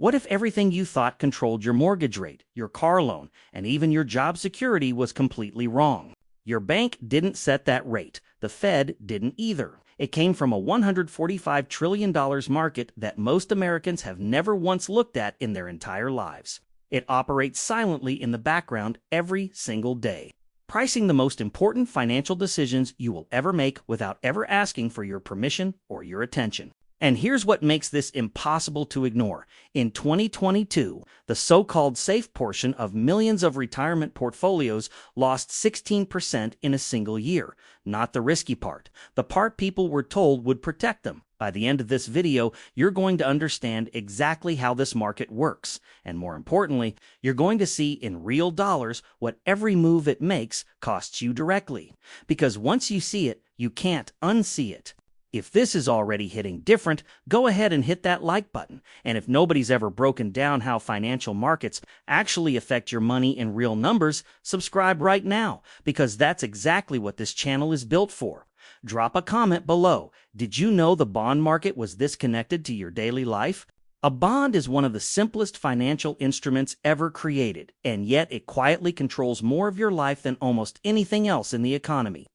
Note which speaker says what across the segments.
Speaker 1: What if everything you thought controlled your mortgage rate, your car loan, and even your job security was completely wrong? Your bank didn't set that rate. The Fed didn't either. It came from a $145 trillion market that most Americans have never once looked at in their entire lives. It operates silently in the background every single day, pricing the most important financial decisions you will ever make without ever asking for your permission or your attention. And here's what makes this impossible to ignore. In 2022, the so-called safe portion of millions of retirement portfolios lost 16% in a single year. Not the risky part, the part people were told would protect them. By the end of this video, you're going to understand exactly how this market works. And more importantly, you're going to see in real dollars what every move it makes costs you directly. Because once you see it, you can't unsee it. If this is already hitting different, go ahead and hit that like button. And if nobody's ever broken down how financial markets actually affect your money in real numbers, subscribe right now, because that's exactly what this channel is built for. Drop a comment below. Did you know the bond market was this connected to your daily life? A bond is one of the simplest financial instruments ever created, and yet it quietly controls more of your life than almost anything else in the economy.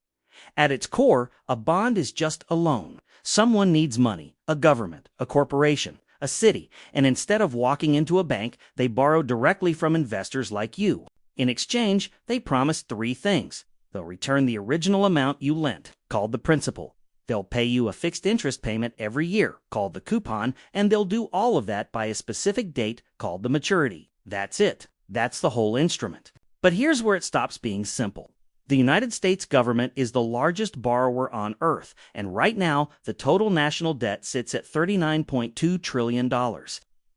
Speaker 1: At its core, a bond is just a loan. Someone needs money, a government, a corporation, a city, and instead of walking into a bank, they borrow directly from investors like you. In exchange, they promise three things. They'll return the original amount you lent, called the principal. They'll pay you a fixed interest payment every year, called the coupon, and they'll do all of that by a specific date, called the maturity. That's it. That's the whole instrument. But here's where it stops being simple. The United States government is the largest borrower on Earth, and right now, the total national debt sits at $39.2 trillion.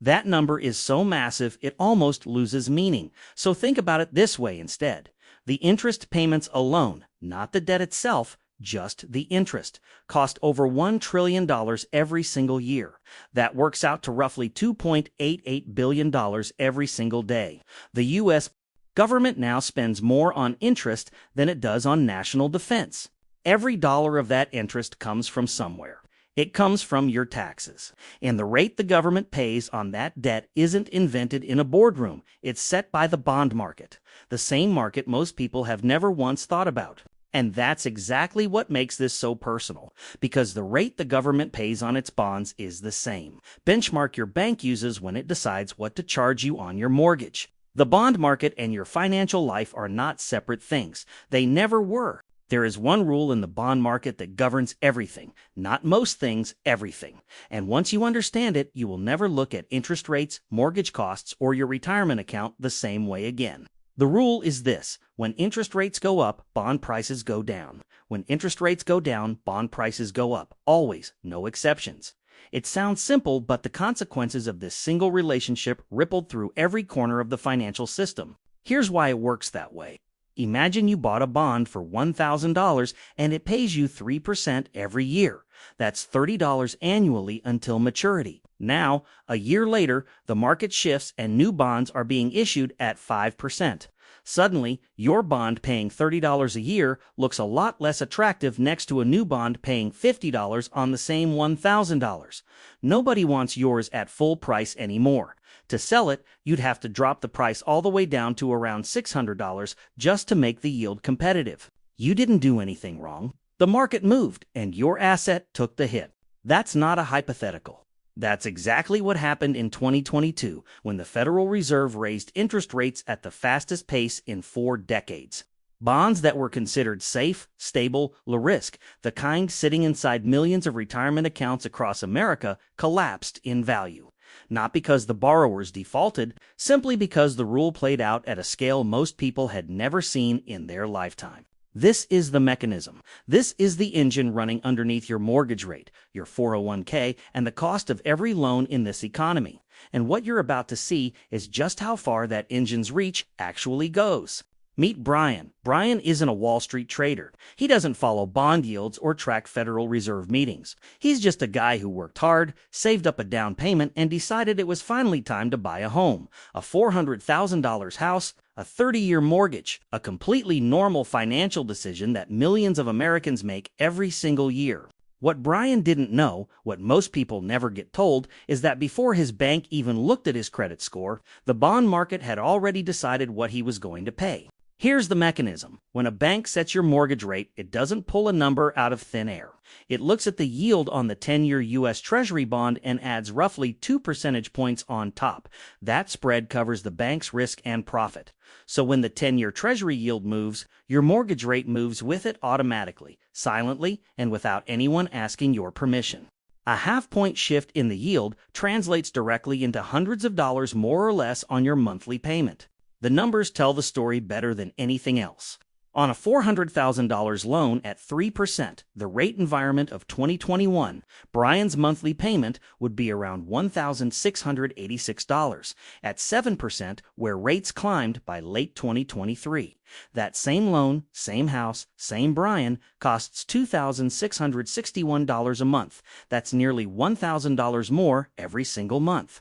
Speaker 1: That number is so massive, it almost loses meaning. So think about it this way instead. The interest payments alone, not the debt itself, just the interest, cost over $1 trillion every single year. That works out to roughly $2.88 billion every single day. The U.S. government now spends more on interest than it does on national defense. Every dollar of that interest comes from somewhere. It comes from your taxes. And the rate the government pays on that debt isn't invented in a boardroom. It's set by the bond market, the same market most people have never once thought about. And that's exactly what makes this so personal, because the rate the government pays on its bonds is the same benchmark your bank uses when it decides what to charge you on your mortgage. The bond market and your financial life are not separate things. They never were. There is one rule in the bond market that governs everything, not most things, everything. And once you understand it, you will never look at interest rates, mortgage costs, or your retirement account the same way again. The rule is this: when interest rates go up, bond prices go down. When interest rates go down, bond prices go up. Always, no exceptions. It sounds simple, but the consequences of this single relationship rippled through every corner of the financial system. Here's why it works that way. Imagine you bought a bond for $1,000 and it pays you 3% every year. That's $30 annually until maturity. Now, a year later, the market shifts and new bonds are being issued at 5%. Suddenly, your bond paying $30 a year looks a lot less attractive next to a new bond paying $50 on the same $1,000. Nobody wants yours at full price anymore. To sell it, you'd have to drop the price all the way down to around $600 just to make the yield competitive. You didn't do anything wrong. The market moved, and your asset took the hit. That's not a hypothetical. That's exactly what happened in 2022 when the Federal Reserve raised interest rates at the fastest pace in 4 decades. Bonds that were considered safe, stable, low risk, the kind sitting inside millions of retirement accounts across America, collapsed in value. Not because the borrowers defaulted, simply because the rule played out at a scale most people had never seen in their lifetime. This is the mechanism. This is the engine running underneath your mortgage rate, your 401k, and the cost of every loan in this economy. And what you're about to see is just how far that engine's reach actually goes. Meet Brian. Brian isn't a Wall Street trader. He doesn't follow bond yields or track Federal Reserve meetings. He's just a guy who worked hard, saved up a down payment, and decided it was finally time to buy a home. A $400,000 house, a 30-year mortgage, a completely normal financial decision that millions of Americans make every single year. What Brian didn't know, what most people never get told, is that before his bank even looked at his credit score, the bond market had already decided what he was going to pay. Here's the mechanism. When a bank sets your mortgage rate, it doesn't pull a number out of thin air. It looks at the yield on the 10-year U.S. Treasury bond and adds roughly 2 percentage points on top. That spread covers the bank's risk and profit. So when the 10-year Treasury yield moves, your mortgage rate moves with it automatically, silently, and without anyone asking your permission. A half-point shift in the yield translates directly into hundreds of dollars more or less on your monthly payment. The numbers tell the story better than anything else. On a $400,000 loan at 3%, the rate environment of 2021, Brian's monthly payment would be around $1,686. At 7%, where rates climbed by late 2023. That same loan, same house, same Brian costs $2,661 a month. That's nearly $1,000 more every single month.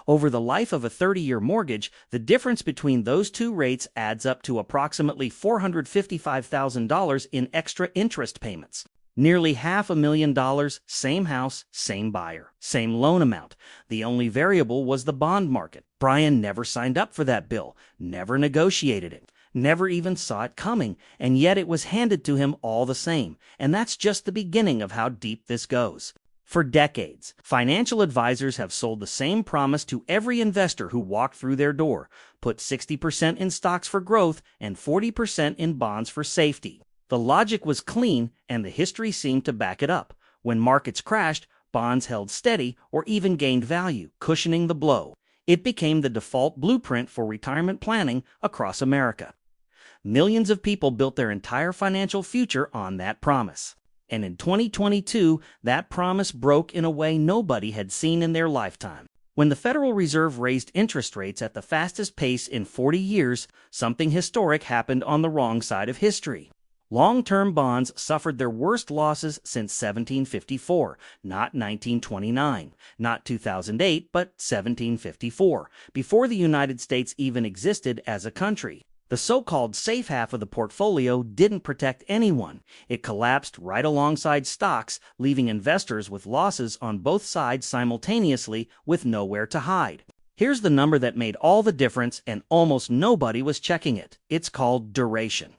Speaker 1: Over the life of a 30-year mortgage, the difference between those two rates adds up to approximately $455,000 in extra interest payments. Nearly $500,000, same house, same buyer, same loan amount. The only variable was the bond market. Brian never signed up for that bill, never negotiated it, never even saw it coming, and yet it was handed to him all the same. And that's just the beginning of how deep this goes. For decades, financial advisors have sold the same promise to every investor who walked through their door: put 60% in stocks for growth and 40% in bonds for safety. The logic was clean, and the history seemed to back it up. When markets crashed, bonds held steady or even gained value, cushioning the blow. It became the default blueprint for retirement planning across America. Millions of people built their entire financial future on that promise. And in 2022, that promise broke in a way nobody had seen in their lifetime. When the Federal Reserve raised interest rates at the fastest pace in 40 years, something historic happened on the wrong side of history. Long-term bonds suffered their worst losses since 1754, not 1929, not 2008, but 1754, before the United States even existed as a country. The so-called safe half of the portfolio didn't protect anyone. It collapsed right alongside stocks, leaving investors with losses on both sides simultaneously with nowhere to hide. Here's the number that made all the difference, and almost nobody was checking it. It's called duration.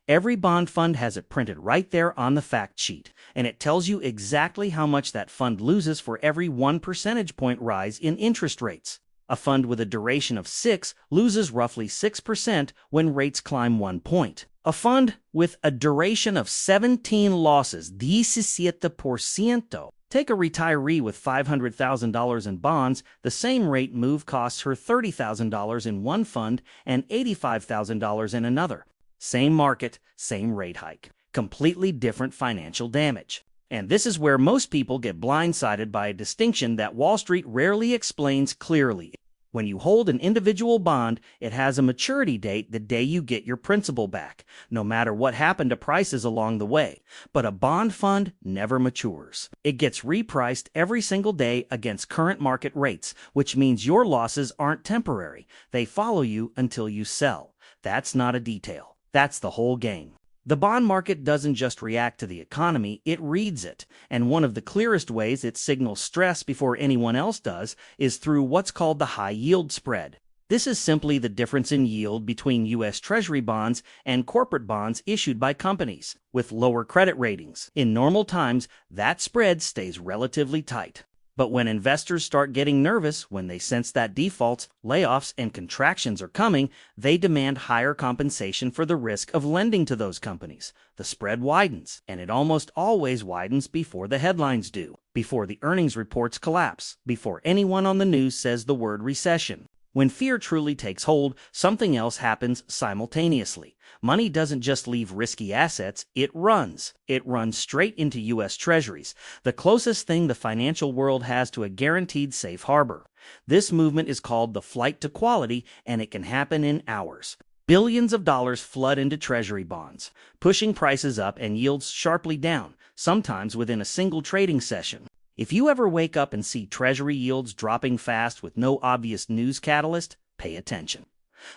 Speaker 1: Every bond fund has it printed right there on the fact sheet, and it tells you exactly how much that fund loses for every 1 percentage point rise in interest rates. A fund with a duration of 6 loses roughly 6% when rates climb 1 point. A fund with a duration of 17 losses, 17%. Take a retiree with $500,000 in bonds. The same rate move costs her $30,000 in one fund and $85,000 in another. Same market, same rate hike. Completely different financial damage. And this is where most people get blindsided by a distinction that Wall Street rarely explains clearly. When you hold an individual bond, it has a maturity date the day you get your principal back, no matter what happened to prices along the way. But a bond fund never matures. It gets repriced every single day against current market rates, which means your losses aren't temporary. They follow you until you sell. That's not a detail. That's the whole game. The bond market doesn't just react to the economy, it reads it. And one of the clearest ways it signals stress before anyone else does is through what's called the high yield spread. This is simply the difference in yield between U.S. Treasury bonds and corporate bonds issued by companies with lower credit ratings. In normal times, that spread stays relatively tight. But when investors start getting nervous, when they sense that defaults, layoffs, and contractions are coming, they demand higher compensation for the risk of lending to those companies. The spread widens, and it almost always widens before the headlines do, before the earnings reports collapse, before anyone on the news says the word recession. When fear truly takes hold, something else happens simultaneously. Money doesn't just leave risky assets, it runs. It runs straight into U.S. Treasuries, the closest thing the financial world has to a guaranteed safe harbor. This movement is called the flight to quality, and it can happen in hours. Billions of dollars flood into Treasury bonds, pushing prices up and yields sharply down, sometimes within a single trading session. If you ever wake up and see Treasury yields dropping fast with no obvious news catalyst, pay attention.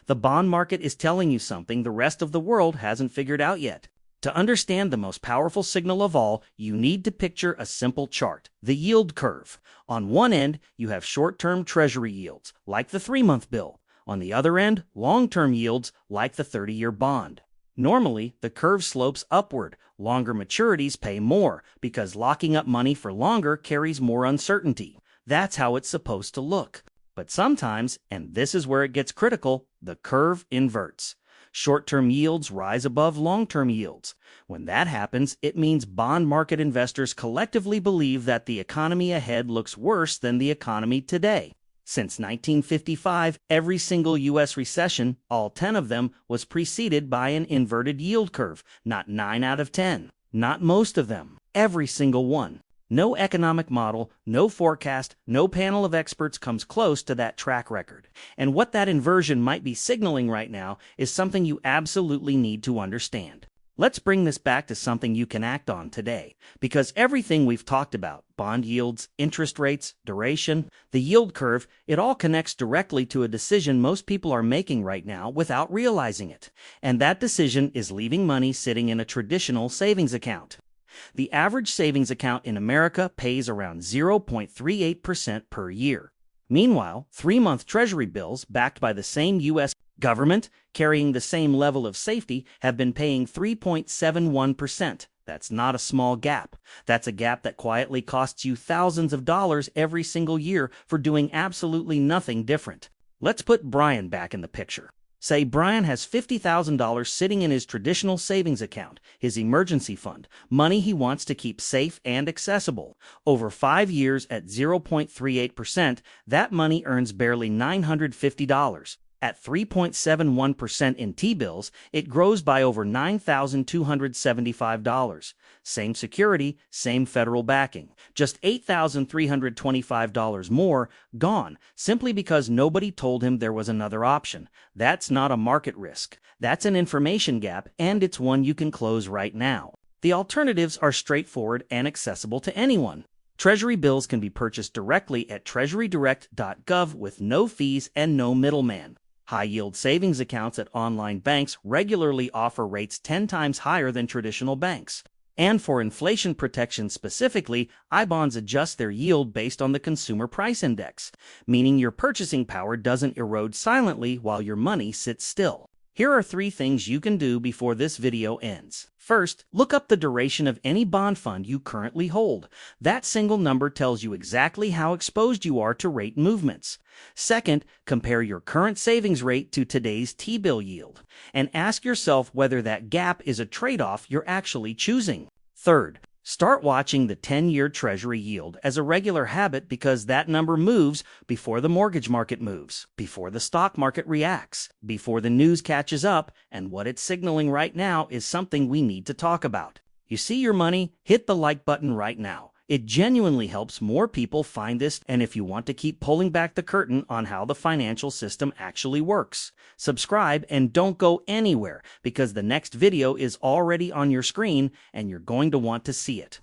Speaker 1: The bond market is telling you something the rest of the world hasn't figured out yet. To understand the most powerful signal of all, you need to picture a simple chart, the yield curve. On one end, you have short-term Treasury yields, like the 3-month bill. On the other end, long-term yields, like the 30-year bond. Normally, the curve slopes upward. Longer maturities pay more, because locking up money for longer carries more uncertainty. That's how it's supposed to look. But sometimes, and this is where it gets critical, the curve inverts. Short-term yields rise above long-term yields. When that happens, it means bond market investors collectively believe that the economy ahead looks worse than the economy today. Since 1955, every single U.S. recession, all 10 of them, was preceded by an inverted yield curve. Not 9 out of 10. Not most of them. Every single one. No economic model, no forecast, no panel of experts comes close to that track record. And what that inversion might be signaling right now is something you absolutely need to understand. Let's bring this back to something you can act on today, because everything we've talked about, bond yields, interest rates, duration, the yield curve, it all connects directly to a decision most people are making right now without realizing it. And that decision is leaving money sitting in a traditional savings account. The average savings account in America pays around 0.38% per year. Meanwhile, 3-month Treasury bills, backed by the same U.S. government, carrying the same level of safety, have been paying 3.71%. That's not a small gap. That's a gap that quietly costs you thousands of dollars every single year for doing absolutely nothing different. Let's put Brian back in the picture. Say Brian has $50,000 sitting in his traditional savings account, his emergency fund, money he wants to keep safe and accessible. Over 5 years at 0.38%, that money earns barely $950. At 3.71% in T-bills, it grows by over $9,275. Same security, same federal backing. Just $8,325 more, gone, simply because nobody told him there was another option. That's not a market risk. That's an information gap, and it's one you can close right now. The alternatives are straightforward and accessible to anyone. Treasury bills can be purchased directly at treasurydirect.gov with no fees and no middleman. High-yield savings accounts at online banks regularly offer rates 10 times higher than traditional banks. And for inflation protection specifically, I-bonds adjust their yield based on the Consumer Price Index, meaning your purchasing power doesn't erode silently while your money sits still. Here are 3 things you can do before this video ends. First, look up the duration of any bond fund you currently hold. That single number tells you exactly how exposed you are to rate movements. Second, compare your current savings rate to today's T-bill yield, and ask yourself whether that gap is a trade-off you're actually choosing. Third, start watching the 10-year Treasury yield as a regular habit, because that number moves before the mortgage market moves, before the stock market reacts, before the news catches up, and what it's signaling right now is something we need to talk about. You see your money? Hit the like button right now. It genuinely helps more people find this, and if you want to keep pulling back the curtain on how the financial system actually works, subscribe and don't go anywhere, because the next video is already on your screen and you're going to want to see it.